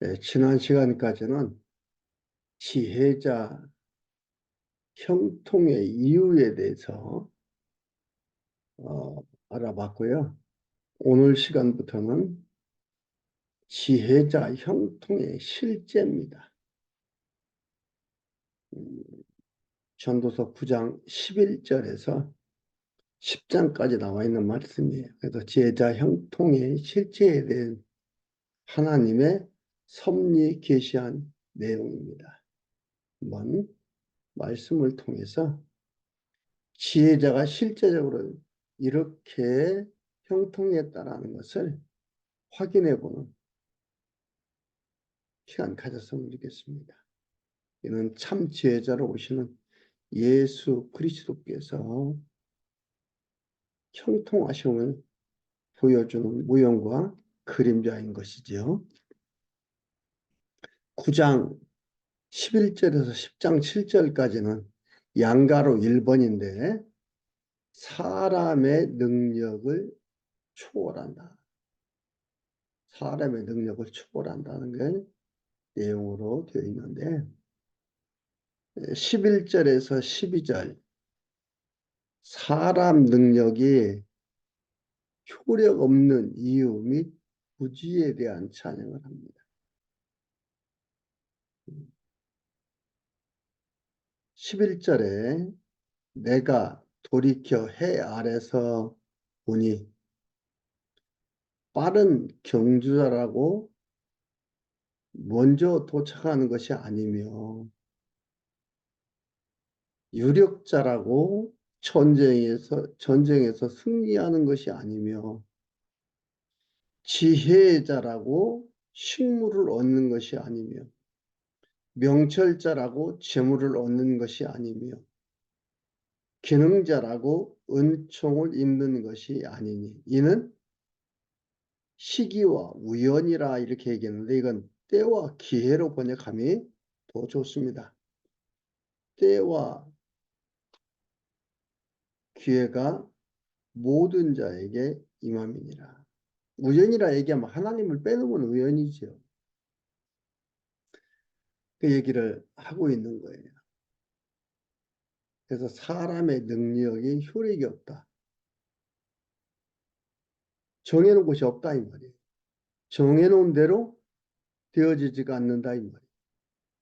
네, 지난 시간까지는 지혜자 형통의 이유에 대해서 어, 알아봤고요. 오늘 시간부터는 지혜자 형통의 실제입니다. 음, 전도서 9장 11절에서 10장까지 나와 있는 말씀이에요. 그래서 지혜자 형통의 실제에 대한 하나님의 섭리 계시한 내용입니다. 한번 말씀을 통해서 지혜자가 실제적으로 이렇게 형통했다라는 것을 확인해 보는 시간 가졌으면 좋겠습니다. 이는 참 지혜자로 오시는 예수 그리스도께서 형통하심을 보여주는 무형과 그림자인 것이지요. 9장 11절에서 10장 7절까지는 양가로 1번인데 사람의 능력을 초월한다. 사람의 능력을 초월한다는 게 내용으로 되어 있는데 11절에서 12절 사람 능력이 효력 없는 이유 및 부지에 대한 찬양을 합니다. 11절에 내가 돌이켜 해 아래서 보니 빠른 경주자라고 먼저 도착하는 것이 아니며 유력자라고 전쟁에서 승리하는 것이 아니며 지혜자라고 식물을 얻는 것이 아니며 명철자라고 재물을 얻는 것이 아니며 기능자라고 은총을 입는 것이 아니니 이는 시기와 우연이라 이렇게 얘기했는데 이건 때와 기회로 번역함이 더 좋습니다. 때와 기회가 모든 자에게 임함이니라. 우연이라 얘기하면 하나님을 빼놓으면 우연이죠. 그 얘기를 하고 있는 거예요. 그래서 사람의 능력이 효력이 없다. 정해놓은 것이 없다 이 말이에요. 정해놓은 대로 되어지지가 않는다 이 말이에요.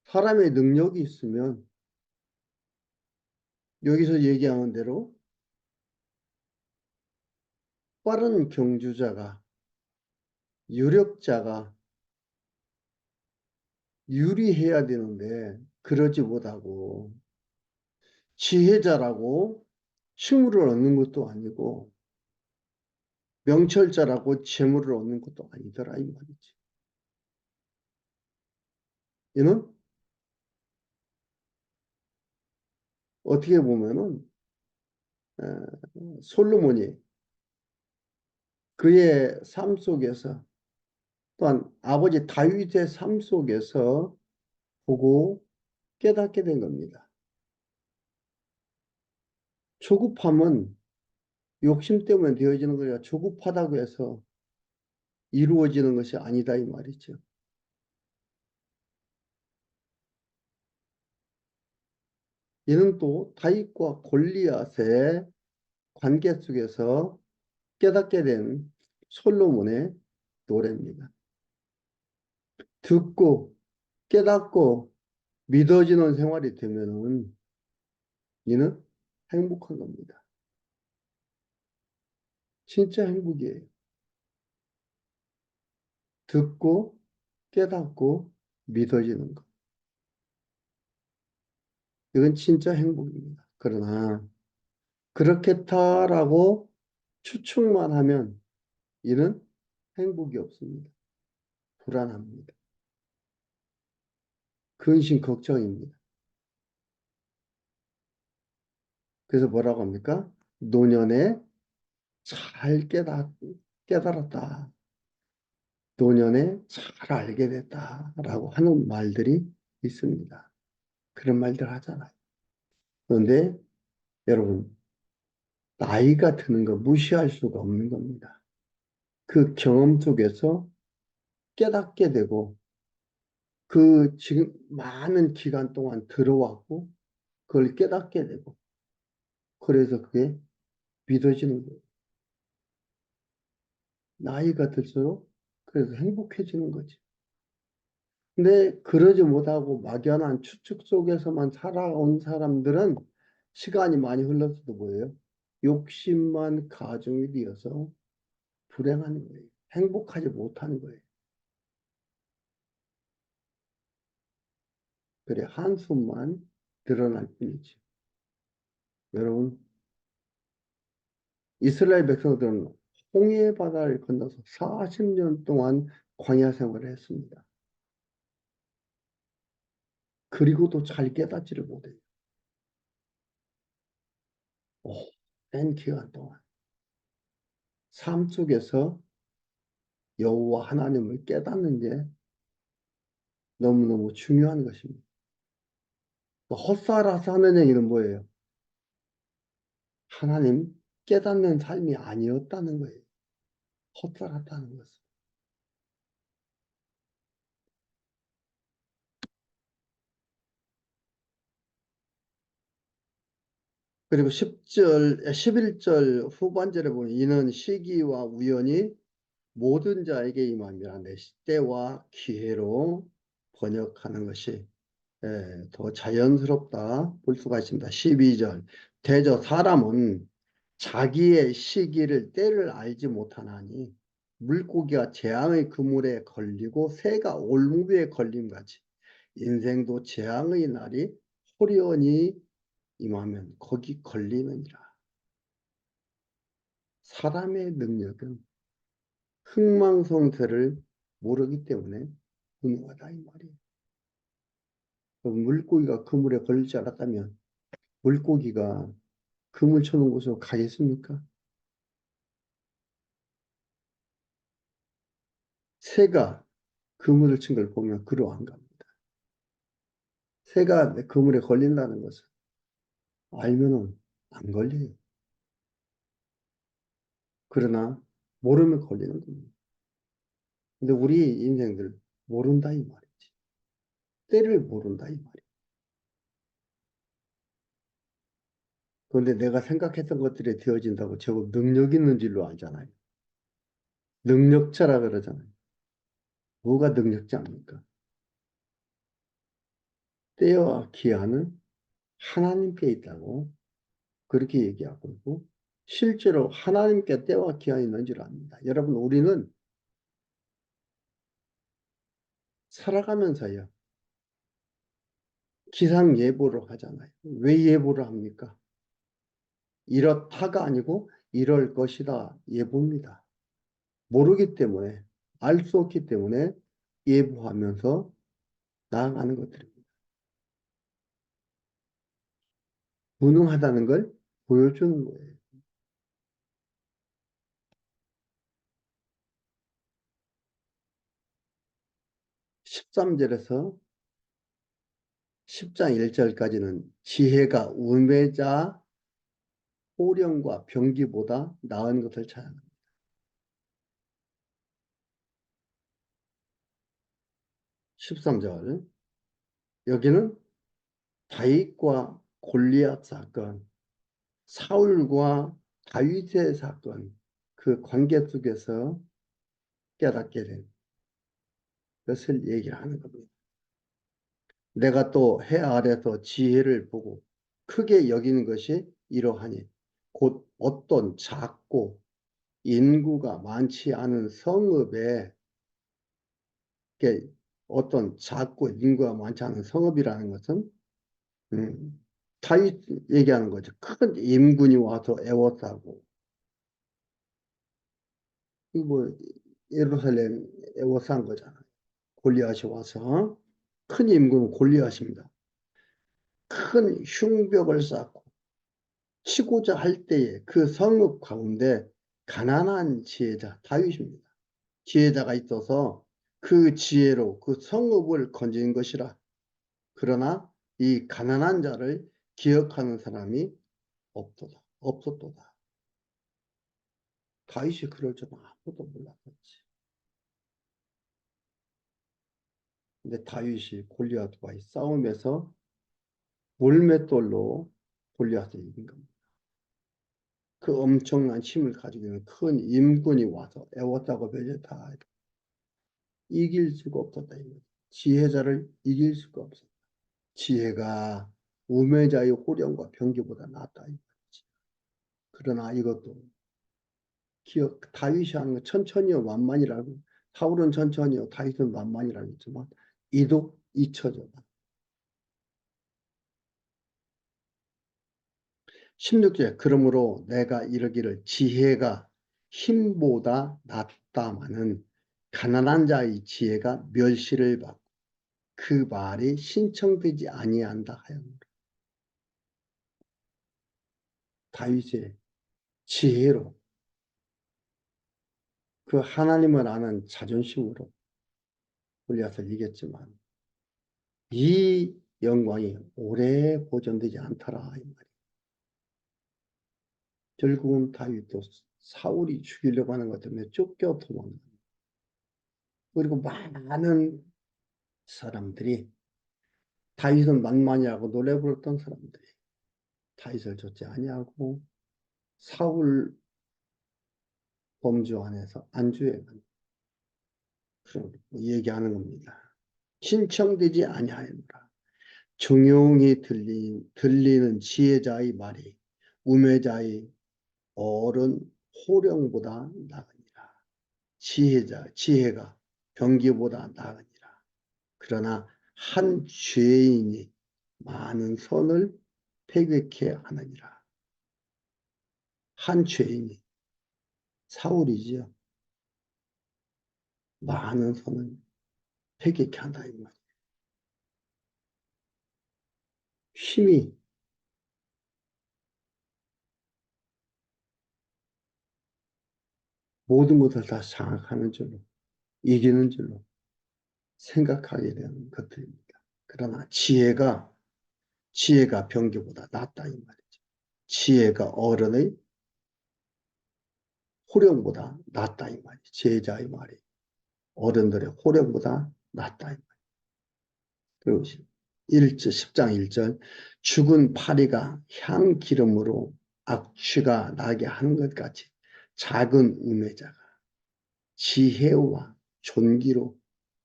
사람의 능력이 있으면 여기서 얘기하는 대로 빠른 경주자가 유력자가 유리해야 되는데 그러지 못하고 지혜자라고 칭호를 얻는 것도 아니고 명철자라고 재물을 얻는 것도 아니더라 이 말이지. 이는 어떻게 보면은 솔로몬이 그의 삶 속에서 또한 아버지 다윗의 삶 속에서 보고 깨닫게 된 겁니다. 조급함은 욕심 때문에 되어지는 거라 조급하다고 해서 이루어지는 것이 아니다 이 말이죠. 이는 또 다윗과 골리앗의 관계 속에서 깨닫게 된 솔로몬의 노래입니다. 듣고 깨닫고 믿어지는 생활이 되면은 이는 행복한 겁니다. 진짜 행복이에요. 듣고 깨닫고 믿어지는 것. 이건 진짜 행복입니다. 그러나 그렇겠다라고 추측만 하면 이는 행복이 없습니다. 불안합니다. 근심 걱정입니다. 그래서 뭐라고 합니까? 노년에 잘 깨달았다. 노년에 잘 알게 됐다라고 하는 말들이 있습니다. 그런 말들 하잖아요. 그런데 여러분, 나이가 드는 거 무시할 수가 없는 겁니다. 그 경험 속에서 깨닫게 되고 그 지금 많은 기간 동안 들어왔고 그걸 깨닫게 되고 그래서 그게 믿어지는 거예요. 나이가 들수록 그래서 행복해지는 거지. 근데 그러지 못하고 막연한 추측 속에서만 살아온 사람들은 시간이 많이 흘렀어도 뭐예요? 욕심만 가중이 되어서 불행한 거예요. 행복하지 못하는 거예요. 그래, 한숨만 드러날 뿐이지. 여러분, 이스라엘 백성들은 홍해 바다를 건너서 40년 동안 광야 생활을 했습니다. 그리고도 잘 깨닫지를 못해요. 오랜 기간 동안 삶 속에서 여호와 하나님을 깨닫는 게 너무너무 중요한 것입니다. 헛살아서 하는 얘기는 뭐예요? 하나님 깨닫는 삶이 아니었다는 거예요. 헛살았다는 것은. 그리고 11절 후반절에 보면 이는 시기와 우연이 모든 자에게 임함이라 내 시대와 기회로 번역하는 것이 더 자연스럽다 볼 수가 있습니다. 12절 대저 사람은 자기의 시기를 때를 알지 못하나니 물고기가 재앙의 그물에 걸리고 새가 올무에 걸림같이 인생도 재앙의 날이 호련히 임하면 거기 걸리느니라. 사람의 능력은 흥망성쇠를 모르기 때문에 무능하다 이 말이에요. 물고기가 그물에 걸릴 줄 알았다면 물고기가 그물 쳐놓은 곳으로 가겠습니까? 새가 그물을 친 걸 보면 그로 안 갑니다. 새가 그물에 걸린다는 것을 알면은 안 걸려요. 그러나 모르면 걸리는 겁니다. 근데 우리 인생들 모른다 이 말이지. 때를 모른다 이 말이에요. 그런데 내가 생각했던 것들이 되어진다고 제법 능력 있는 줄로 알잖아요. 능력자라 그러잖아요. 뭐가 능력자입니까? 때와 기한은 하나님께 있다고 그렇게 얘기하고 있고 실제로 하나님께 때와 기한이 있는 줄 압니다. 여러분 우리는 살아가면서요. 기상예보를 하잖아요. 왜 예보를 합니까? 이렇다가 아니고 이럴 것이다 예보입니다. 모르기 때문에 알 수 없기 때문에 예보하면서 나아가는 것들입니다. 무능하다는 걸 보여주는 거예요. 13절에서 10장 1절까지는 지혜가 우매자 호령과 병기보다 나은 것을 찾아냅니다. 13절 여기는 다윗과 골리앗 사건, 사울과 다윗의 사건 그 관계 속에서 깨닫게 된 것을 얘기를 하는 겁니다. 내가 또 해 아래서 지혜를 보고 크게 여기는 것이 이러하니 곧 어떤 작고 인구가 많지 않은 성읍에 어떤 작고 인구가 많지 않은 성읍이라는 것은 다윗 얘기하는 거죠. 큰 임군이 와서 애워싸고 이뭐 예루살렘 애워싼 거잖아요. 골리앗이 와서 큰 임금은 골리앗입니다. 큰 흉벽을 쌓고 치고자 할 때에 그 성읍 가운데 가난한 지혜자 다윗입니다. 지혜자가 있어서 그 지혜로 그 성읍을 건진 것이라. 그러나 이 가난한 자를 기억하는 사람이 없었도다. 다윗이 그럴 줄 아무도 몰랐겠지. 근데 다윗이 골리앗과의 싸움에서 물맷돌로 골리앗을 이긴 겁니다. 그 엄청난 힘을 가지고 있는 큰 임군이 와서 애워싸고 배제다 이길 수가 없었다. 지혜자를 이길 수가 없었다. 지혜가 우매자의 호령과 병기보다 낫다. 그러나 이것도 다윗이 하는 거 천천히요 만만이라고 사울은 천천히요 다윗은 만만이라고 했지만 이도 잊혀져다. 16절 그러므로 내가 이르기를 지혜가 힘보다 낫다마는 가난한 자의 지혜가 멸시를 받고 그 말이 신청되지 아니한다 하였노라. 다윗의 지혜로 그 하나님을 아는 자존심으로 골리앗을 이겼지만 이 영광이 오래 보존되지 않더라 이 말이에요. 결국은 다윗도 사울이 죽이려고 하는 것 때문에 쫓겨 도망갑니다. 그리고 많은 사람들이 다윗은 만만히하고 노래 부르던 사람들이 다윗을 쫓지 아니하고 사울 범주 안에서 안주해만 그런 얘기하는 겁니다. 신청되지 아니하였노라. 중용이 들리는 지혜자의 말이 우매자의 어른 호령보다 나으니라. 지혜가 병기보다 나으니라. 그러나 한 죄인이 많은 선을 패괴케 하느니라. 한 죄인이 사울이지요. 많은 선을 패괴케 한다 이 말이에요. 힘이 모든 것을 다 장악하는 줄로 이기는 줄로 생각하게 되는 것들입니다. 그러나 지혜가 병기보다 낫다 이 말이죠. 지혜가 어른의 호령보다 낫다 이 말이죠. 제자의 말이 어른들의 호령보다 낫다 이 말이죠. 그리고 10장 1절 죽은 파리가 향기름으로 악취가 나게 하는 것 같이 작은 우매자가 지혜와 존귀로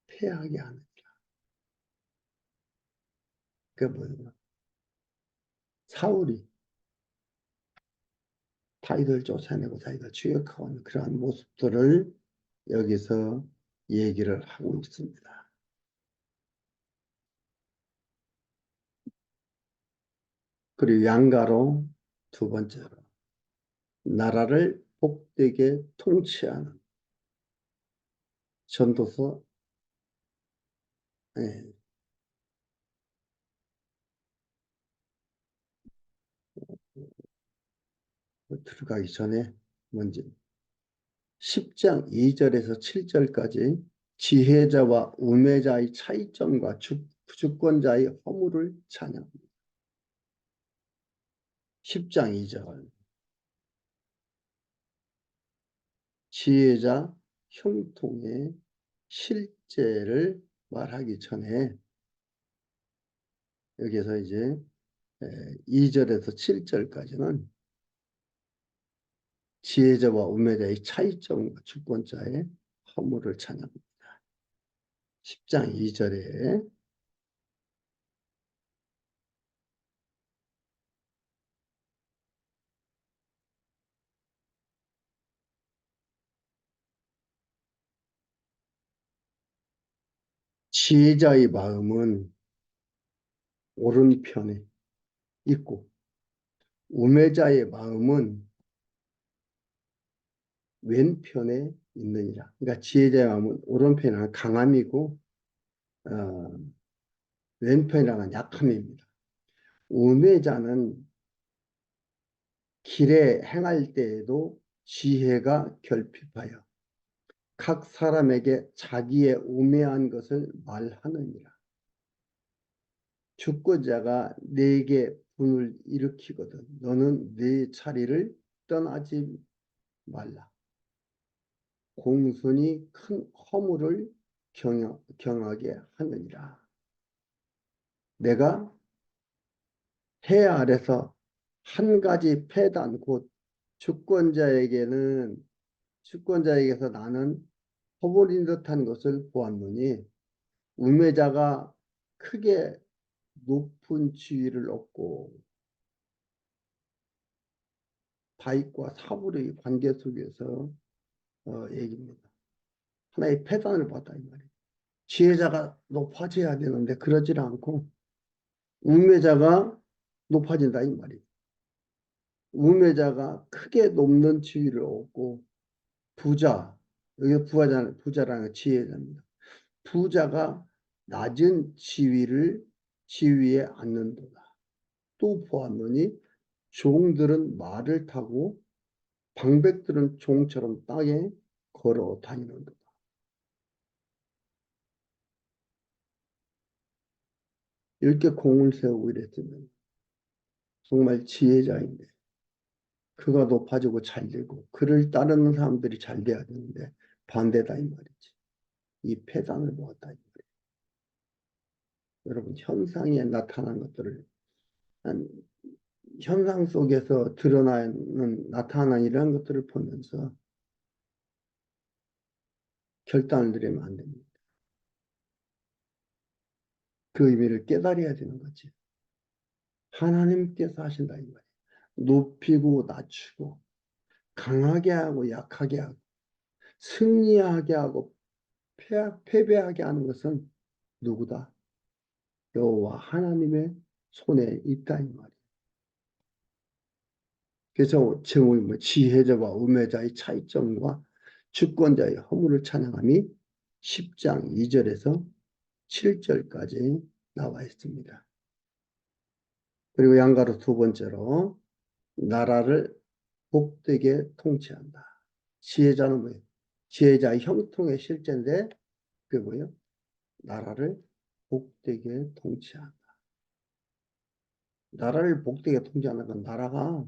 패하게 하느니라. 그게 뭐예요? 사울이 다윗을 쫓아내고 자기가 추격하고 하는 그러한 모습들을 여기서 얘기를 하고 있습니다. 그리고 양가로 두 번째로 나라를 복되게 통치하는 전도서 예, 들어가기 전에 먼저 10장 2절에서 7절까지 지혜자와 우매자의 차이점과 주권자의 허물을 찬양합니다. 10장 2절 지혜자 형통의 실제를 말하기 전에 여기서 이제 2절에서 7절까지는 지혜자와 우매자의 차이점과 주권자의 허물을 찬양합니다. 10장 2절에 지혜자의 마음은 오른편에 있고 우매자의 마음은 왼편에 있느니라. 그러니까 지혜자의 마음은 오른편은 강함이고 왼편이라는 약함입니다. 우매자는 길에 행할 때에도 지혜가 결핍하여 각 사람에게 자기의 우매한 것을 말하느니라. 주권자가 내게 분을 일으키거든 너는 내 자리를 떠나지 말라. 공손히 큰 허물을 경하게 하느니라. 내가 해 아래서 한 가지 패단 곧 주권자에게는 주권자에게서 나는 허물인 듯한 것을 보았노니 우매자가 크게 높은 지위를 얻고 바익과 사불의 관계 속에서 얘기입니다. 하나의 패단을 받다 이 말이에요. 지혜자가 높아져야 되는데 그러질 않고 우매자가 높아진다 이 말이에요. 우매자가 크게 높는 지위를 얻고 부자, 여기 부자라는 지혜자입니다. 부자가 낮은 지위에 앉는도다. 또 보았노니 종들은 말을 타고 방백들은 종처럼 땅에 걸어 다니는도다. 이렇게 공을 세우고 이랬으면 정말 지혜자인데 그가 높아지고 잘 되고 그를 따르는 사람들이 잘 돼야 되는데 반대다 이 말이지. 이 패단을 보았다 이 말이에요. 여러분 현상에 나타난 것들을 현상 속에서 나타나는 이런 것들을 보면서 결단을 내리면 안 됩니다. 그 의미를 깨달아야 되는 거지. 하나님께서 하신다 이 말이에요. 높이고 낮추고 강하게 하고 약하게 하고 승리하게 하고 패배하게 하는 것은 누구다? 여호와 하나님의 손에 있다 이 말이에요. 그래서 제목이 지혜자와 우매자의 차이점과 주권자의 허물을 찬양함이 10장 2절에서 7절까지 나와 있습니다. 그리고 양가로 두 번째로 나라를 복되게 통치한다. 지혜자는 뭐예요? 지혜자의 형통의 실제인데 그게 뭐예요? 나라를 복되게 통치한다. 나라를 복되게 통치하는 건 나라가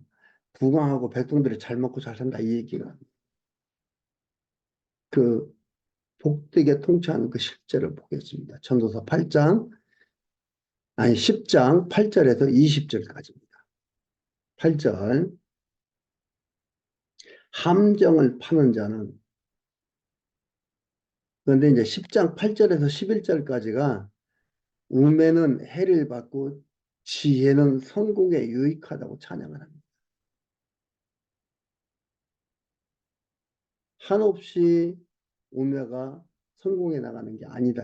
부강하고 백성들이 잘 먹고 잘 산다 이 얘기가 그 복되게 통치하는 그 실제를 보겠습니다. 전도서 10장 8절에서 20절까지입니다. 8절 함정을 파는 자는 그런데 이제 10장 8절에서 11절까지가 우매는 해를 받고 지혜는 성공에 유익하다고 찬양을 합니다. 한없이 우매가 성공해 나가는 게 아니다.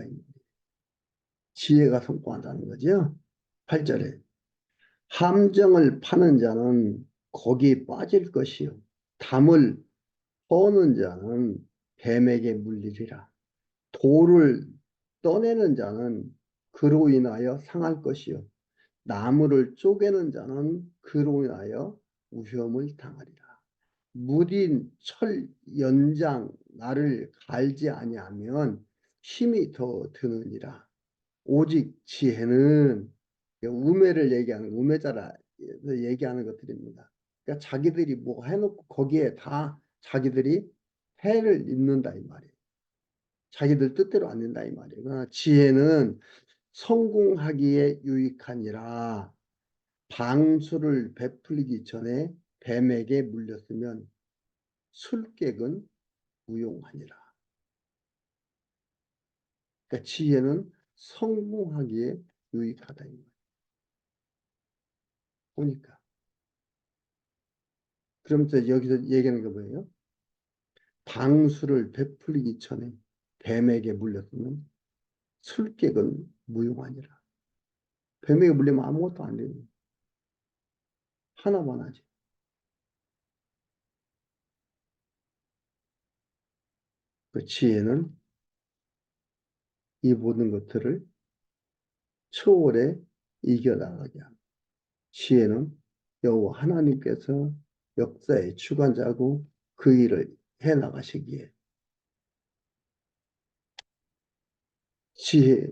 지혜가 성공한다는 거죠. 8절에 함정을 파는 자는 거기 빠질 것이요 담을 퍼는 자는 뱀에게 물리리라. 돌을 떠내는 자는 그로 인하여 상할 것이요 나무를 쪼개는 자는 그로 인하여 우형을 당하리라. 무딘 철 연장 나를 갈지 아니하면 힘이 더 드느니라. 오직 지혜는 우매를 얘기하는 우매자라 얘기하는 것들입니다. 그러니까 자기들이 뭐 해놓고 거기에 다 자기들이 해를 입는다 이 말이에요. 자기들 뜻대로 안 된다 이 말이에요. 그러나 지혜는 성공하기에 유익하니라. 방수를 베풀기 전에 뱀에게 물렸으면 술객은 무용하니라. 그러니까 지혜는 성공하기에 유익하다 이 말이에요. 보니까. 그러면서 여기서 얘기하는 게 뭐예요? 방수를 베풀기 전에 뱀에게 물렸으면 술객은 무용하니라. 뱀에게 물리면 아무것도 안 되는 하나만 하지. 그 지혜는 이 모든 것들을 초월해 이겨나가게 합니다. 지혜는 여호와 하나님께서 역사의 주관자고 그 일을 해나가시기에 지혜,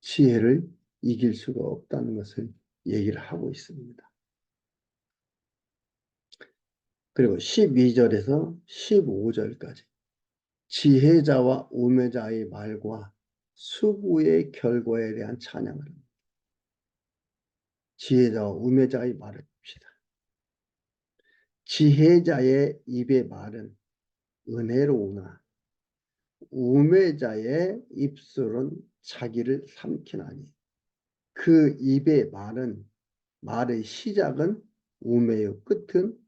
지혜를 이길 수가 없다는 것을 얘기를 하고 있습니다. 그리고 12절에서 15절까지 지혜자와 우매자의 말과 수구의 결과에 대한 찬양을 합니다. 지혜자와 우매자의 말을 봅시다. 지혜자의 입의 말은 은혜로우나 우매자의 입술은 자기를 삼키나니 그 입의 말은 말의 시작은 우매요 끝은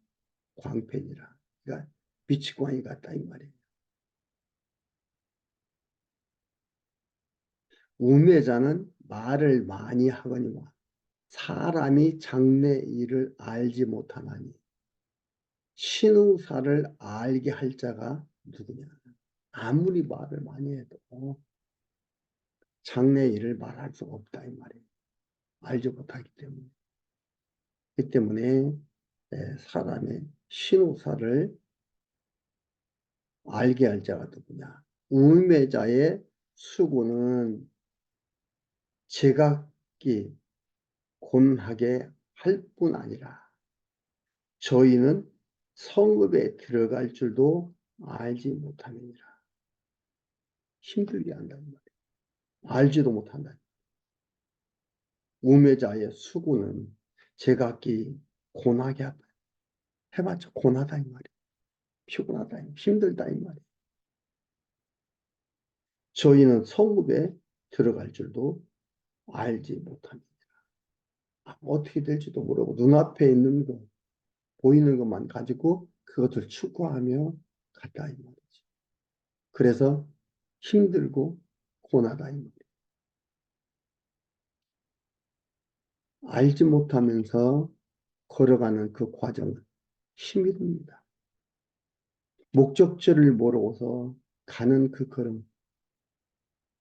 광팬이라. 그러니까 비치광이 같다 이 말이에요. 우매자는 말을 많이 하거니와 사람이 장래 일을 알지 못하나니 신우사를 알게 할 자가 누구냐. 아무리 말을 많이 해도 장래 일을 말할 수 없다 이 말이에요. 알지 못하기 때문에. 그 때문에 사람의 신우사를 알게 할 자가 누구냐. 우매자의 수고는 제각기 곤하게 할 뿐 아니라 저희는 성읍에 들어갈 줄도 알지 못함이니라. 힘들게 한다는 말이에요. 알지도 못한다. 우매자의 수고는 제각기 곤하게 하다. 해봤자 곤하다 이 말이에요. 피곤하다, 힘들다 이 말이에요. 저희는 성읍에 들어갈 줄도 알지 못합니다. 어떻게 될지도 모르고 눈앞에 있는 거, 보이는 것만 가지고 그것을 추구하며 갔다 이 말이지. 그래서 힘들고 고나다 이 말이에요. 알지 못하면서 걸어가는 그 과정은 힘이 듭니다. 목적지를 모르고서 가는 그 걸음,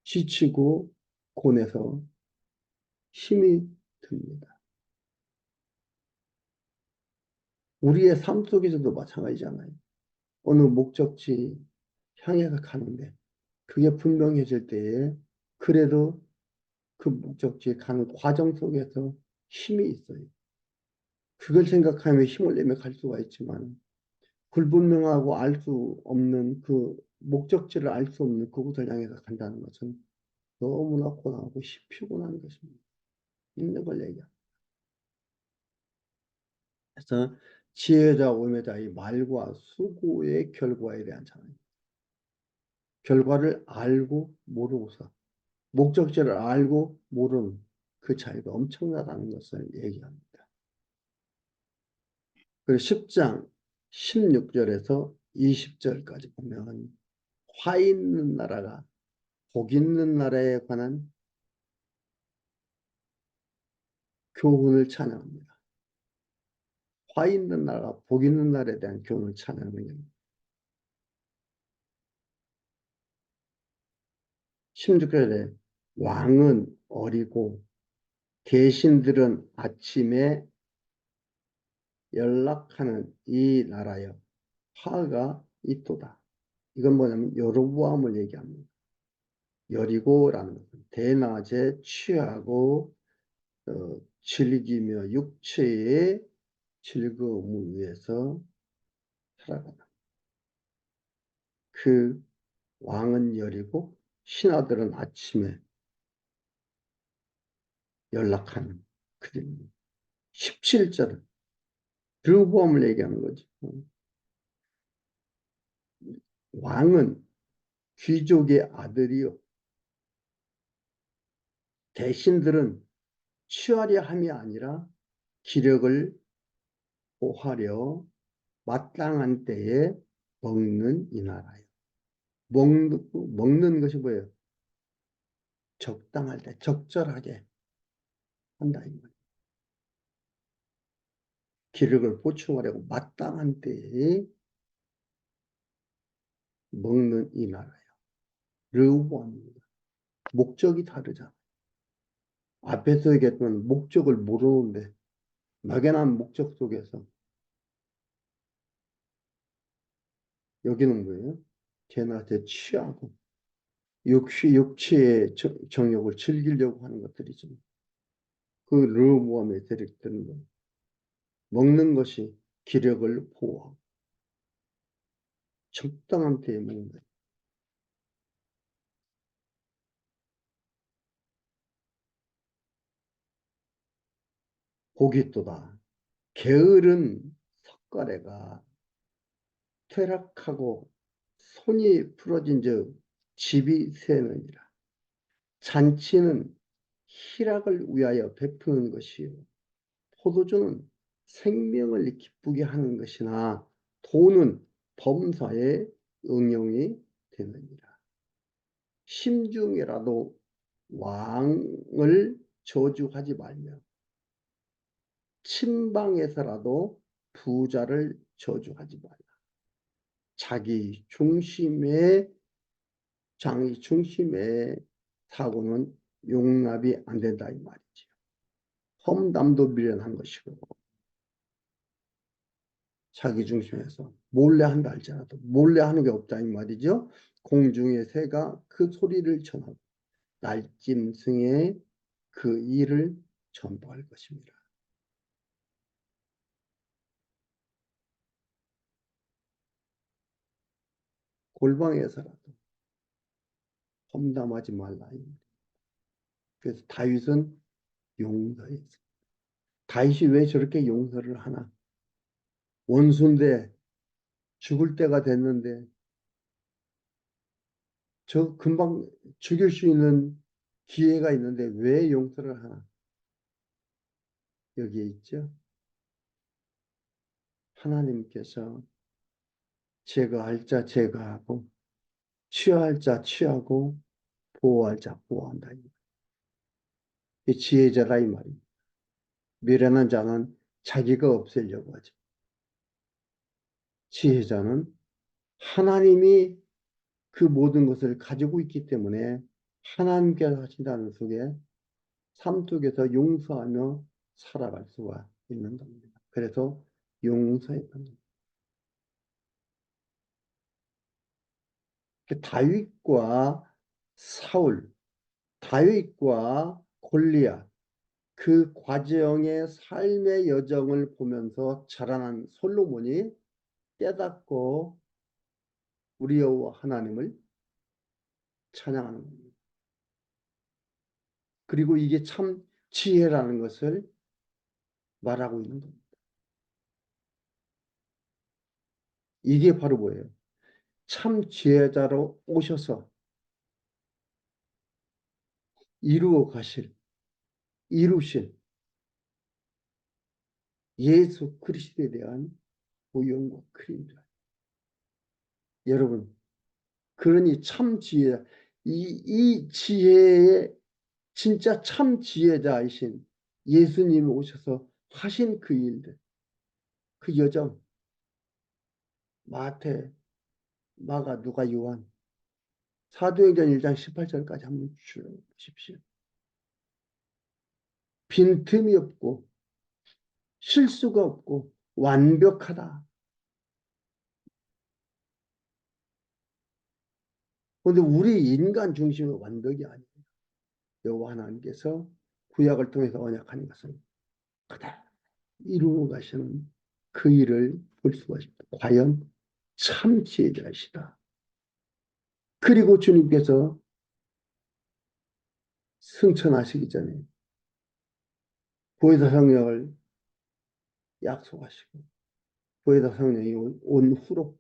지치고 고뇌서 힘이 듭니다. 우리의 삶 속에서도 마찬가지잖아요. 어느 목적지 향해서 가는데 그게 분명해질 때에 그래도 그 목적지에 가는 과정 속에서 힘이 있어요. 그걸 생각하며 힘을 내며 갈 수가 있지만 불분명하고 알 수 없는 그 목적지를 알 수 없는 그곳을 향해서 간다는 것은 너무나 고단하고 피곤한 것입니다. 있는 걸 얘기합니다. 그래서 지혜자 오매자의 말과 수고의 결과에 대한 차이. 결과를 알고 모르고서 목적지를 알고 모르는 그 차이가 엄청나다는 것을 얘기합니다. 그리고 10장 16절에서 20절까지 보면 화 있는 나라가 복 있는 나라에 관한 교훈을 찬양합니다. 화 있는 나라가 복 있는 나라에 대한 교훈을 찬양하는 겁니다. 16절에 왕은 어리고 대신들은 아침에 연락하는 이 나라여 화가 있도다. 이건 뭐냐면 여로보암을 얘기합니다. 여리고라는 것은 대낮에 취하고 즐기며 육체의 즐거움을 위해서 살아가다. 그 왕은 여리고 신하들은 아침에 연락하는 그림입니다. 17절은 르호보암을 얘기하는 거죠. 왕은 귀족의 아들이요. 대신들은 취하려 함이 아니라 기력을 보하려 마땅한 때에 먹는 이 나라요. 먹는 것이 뭐예요? 적당할 때, 적절하게 한다. 이 말이에요. 기력을 보충하려고 마땅한 때에 먹는 이 나라요. 르호보암입니다. 목적이 다르잖아. 앞에서 얘기했던 목적을 모르는데 막연한 목적 속에서 여기는 뭐예요? 걔한테 취하고 육체의 정욕을 즐기려고 하는 것들이죠. 그 르호보암의 대립되는 거. 먹는 것이 기력을 보호하고 적당한 때에 먹는 거예요. 복이 또다. 게으른 석가래가 퇴락하고 손이 부러진즉 집이 새느니라. 잔치는 희락을 위하여 베푸는 것이요 포도주는 생명을 기쁘게 하는 것이나 돈은 범사에 응용이 되느니라. 심중에라도 왕을 저주하지 말며 친방에서라도 부자를 저주하지 말라. 자기 중심의 장이 중심의 사고는 용납이 안 된다 이 말이지요. 험담도 미련한 것이고 자기 중심에서 몰래 한다 할지라도 몰래 하는 게 없다 이 말이죠. 공중의 새가 그 소리를 전하고 날짐승의 그 일을 전도할 것입니다. 골방에서라도 험담하지 말라. 그래서 다윗은 용서했어. 다윗이 왜 저렇게 용서를 하나? 원수인데 죽을 때가 됐는데 저 금방 죽일 수 있는 기회가 있는데 왜 용서를 하나? 여기에 있죠. 하나님께서 제거할 자 제거하고 취할 자 취하고 보호할 자 보호한다. 이 지혜자다 이 말입니다. 미련한 자는 자기가 없애려고 하죠. 지혜자는 하나님이 그 모든 것을 가지고 있기 때문에 하나님께서 하신다는 속에 삶 속에서 용서하며 살아갈 수가 있는 겁니다. 그래서 용서의 겁니다. 다윗과 사울, 다윗과 골리앗 그 과정의 삶의 여정을 보면서 자라난 솔로몬이 깨닫고 우리 여호와 하나님을 찬양하는 겁니다. 그리고 이게 참 지혜라는 것을 말하고 있는 겁니다. 이게 바로 뭐예요? 참 지혜자로 오셔서 이루어 가실, 이루신 예수 그리스도에 대한 보영과 크림자. 여러분, 그러니 참 지혜, 이 지혜의 진짜 참 지혜자이신 예수님이 오셔서 하신 그 일들, 그 여정, 마태, 마가, 누가, 요한, 사도행전 1장 18절까지 한번 보십시오. 빈틈이 없고 실수가 없고 완벽하다. 그런데 우리 인간 중심의 완벽이 아니에요. 여호와 하나님께서 구약을 통해서 언약하는 것은 그대로 이루어 가시는 그 일을 볼 수가 있습니다. 과연 참 지혜자이시다. 그리고 주님께서 승천하시기 전에 보혜사 성령을 약속하시고 보혜사 성령이 온 후로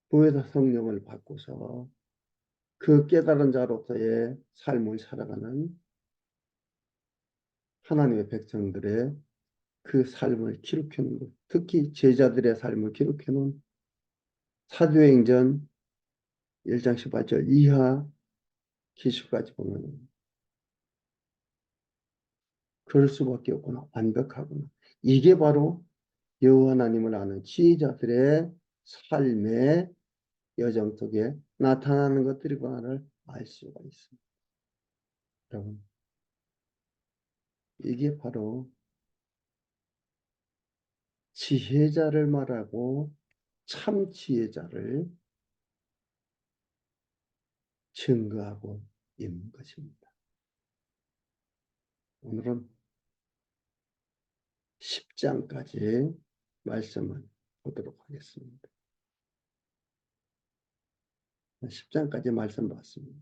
보혜사 성령을 받고서 그 깨달은 자로서의 삶을 살아가는 하나님의 백성들의 그 삶을 기록해 놓은 것, 특히 제자들의 삶을 기록해 놓은 사도행전 1장 18절 이하 기술까지 보면 그럴 수밖에 없구나. 완벽하구나. 이게 바로 여호와 하나님을 아는 지혜자들의 삶의 여정 속에 나타나는 것들이구나를 알 수가 있습니다. 여러분, 이게 바로 지혜자를 말하고 참 지혜자를 증거하고 있는 것입니다. 오늘은 10장까지 말씀을 보도록 하겠습니다. 10장까지 말씀 봤습니다.